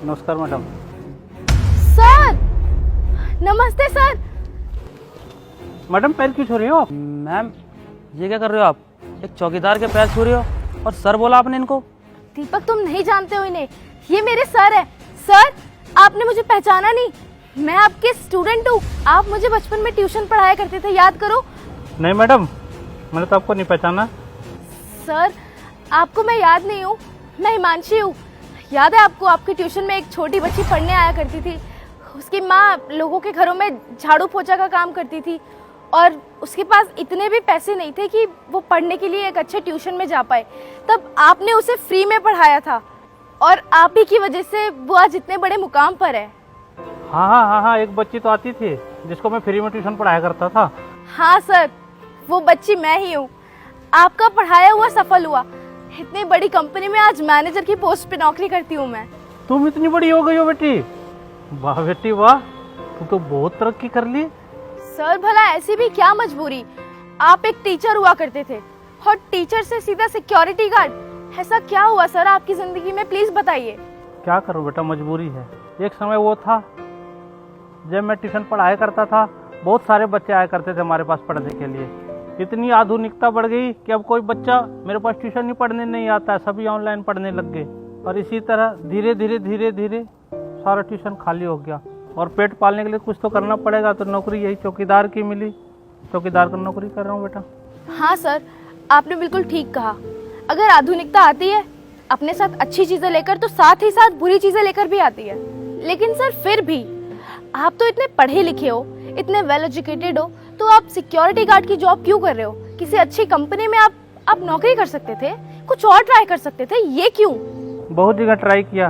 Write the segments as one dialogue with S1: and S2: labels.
S1: नमस्कार madam.
S2: Sir नमस्ते sir.
S1: Madam पैर क्यों छू रही हो?
S3: मैम ये क्या कर रहे हो आप? एक चौकीदार के पैर छू रहे हो और सर बोला आपने इनको?
S2: दीपक तुम नहीं जानते हो इन्हें, ये मेरे सर है। सर आपने मुझे पहचाना नहीं, मैं आपके स्टूडेंट हूँ। आप मुझे बचपन में ट्यूशन पढ़ाया करते थे, याद करो।
S1: नहीं मैडम, मैंने तो आपको नहीं पहचाना।
S2: सर आपको मैं याद नहीं हूँ, मैं हिमांशी हूँ। याद है आपको, आपकी ट्यूशन में एक छोटी बच्ची पढ़ने आया करती थी। उसकी माँ लोगों के घरों में झाड़ू पोछा का काम करती थी और उसके पास इतने भी पैसे नहीं थे कि वो पढ़ने के लिए एक अच्छे ट्यूशन में जा पाए। तब आपने उसे फ्री में पढ़ाया था और आप ही की वजह से वो आज इतने बड़े मुकाम पर है।
S1: हाँ, एक बच्ची तो आती थी जिसको मैं फ्री में ट्यूशन पढ़ाया करता था।
S2: हाँ सर, वो बच्ची मैं ही हूँ। आपका पढ़ाया हुआ सफल हुआ। इतनी बड़ी कंपनी में आज मैनेजर की पोस्ट पे नौकरी करती हूँ मैं।
S1: तुम इतनी बड़ी हो गई हो बेटी। वाह बेटी वाह, तुम तो बहुत तरक्की कर ली।
S2: सर भला ऐसी भी क्या मजबूरी, आप एक टीचर हुआ करते थे और टीचर से सीधा सिक्योरिटी गार्ड। ऐसा क्या हुआ सर आपकी जिंदगी में, प्लीज बताइए।
S1: क्या करूं बेटा, मजबूरी है। एक समय वो था जब मैं ट्यूशन पढ़ाया करता था, बहुत सारे बच्चे आया करते थे हमारे पास पढ़ने के लिए। इतनी आधुनिकता बढ़ गई कि अब कोई बच्चा मेरे पास ट्यूशन नहीं पढ़ने नहीं आता है, सभी ऑनलाइन पढ़ने लग गए। और इसी तरह धीरे धीरे सारा ट्यूशन खाली हो गया। और पेट पालने के लिए कुछ तो करना पड़ेगा, तो नौकरी यही चौकीदार की मिली। चौकीदार की नौकरी कर रहा हूँ बेटा।
S2: हाँ सर, आपने बिल्कुल ठीक कहा। अगर आधुनिकता आती है अपने साथ अच्छी चीजें लेकर, तो साथ ही साथ बुरी चीजें लेकर भी आती है। लेकिन सर फिर भी आप तो इतने पढ़े लिखे हो, इतने वेल एजुकेटेड हो, तो आप सिक्योरिटी गार्ड की जॉब क्यों कर रहे हो? किसी अच्छी कंपनी में आप नौकरी कर सकते थे, कुछ और ट्राई कर सकते थे, ये क्यों?
S1: बहुत जगह ट्राई किया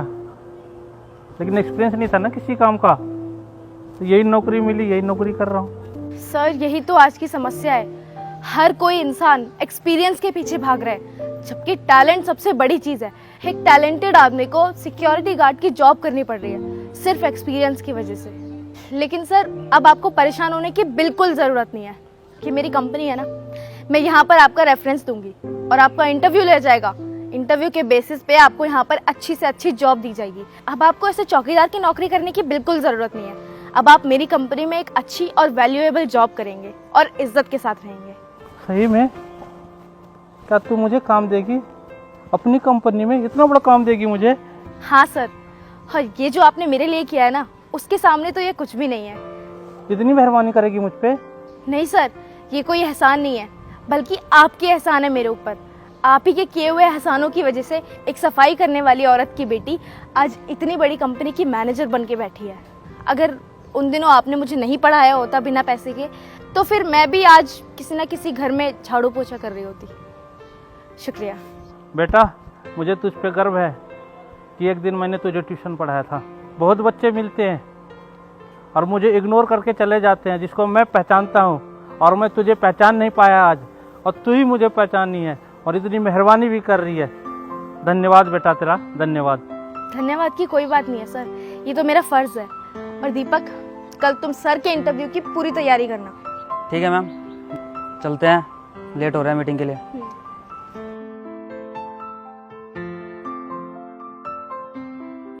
S1: लेकिन एक्सपीरियंस नहीं था ना किसी काम का, तो यही नौकरी मिली, यही नौकरी कर रहा हूँ।
S2: सर यही तो आज की समस्या है। हर कोई इंसान एक्सपीरियंस के पीछे भाग रहा है, जबकि टैलेंट सबसे बड़ी चीज है। एक टैलेंटेड आदमी को सिक्योरिटी गार्ड की जॉब करनी पड़ रही है सिर्फ एक्सपीरियंस की वजह से। लेकिन सर अब आपको परेशान होने की बिल्कुल जरूरत नहीं है कि मेरी कंपनी है ना, मैं यहाँ पर आपका रेफरेंस दूंगी और आपका इंटरव्यू लिया जाएगा। इंटरव्यू के बेसिस पे आपको यहाँ पर अच्छी से अच्छी जॉब दी जाएगी। अब आपको ऐसे चौकीदार की नौकरी करने की बिल्कुल जरूरत नहीं है। अब आप मेरी कंपनी में एक अच्छी और वैल्यूएबल जॉब करेंगे और इज्जत के साथ रहेंगे।
S1: सही में? क्या तू मुझे काम देगी अपनी कंपनी में? इतना बड़ा काम देगी मुझे?
S2: हाँ सर, और ये जो आपने मेरे लिए किया है ना, उसके सामने तो ये कुछ भी नहीं है।
S1: इतनी मेहरबानी करेगी मुझ पे?
S2: नहीं सर, ये कोई एहसान नहीं है, बल्कि आपके एहसान है मेरे ऊपर। आप ही के किए हुए एहसानों की वजह से एक सफाई करने वाली औरत की बेटी आज इतनी बड़ी कंपनी की मैनेजर बन के बैठी है। अगर उन दिनों आपने मुझे नहीं पढ़ाया होता बिना पैसे के, तो फिर मैं भी आज किसी न किसी घर में झाड़ू पोछा कर रही होती। शुक्रिया
S1: बेटा, मुझे तुझ पे गर्व है कि एक दिन मैंने तुझे ट्यूशन पढ़ाया था। बहुत बच्चे मिलते हैं और मुझे इग्नोर करके चले जाते हैं, जिसको मैं पहचानता हूँ, और मैं तुझे पहचान नहीं पाया आज, और तू ही मुझे पहचानी है और इतनी मेहरबानी भी कर रही है। धन्यवाद बेटा तेरा, धन्यवाद।
S2: धन्यवाद की कोई बात नहीं है सर, ये तो मेरा फर्ज है। और दीपक, कल तुम सर के इंटरव्यू की पूरी तैयारी करना।
S3: ठीक है मैम, चलते हैं, लेट हो रहा है मीटिंग के लिए।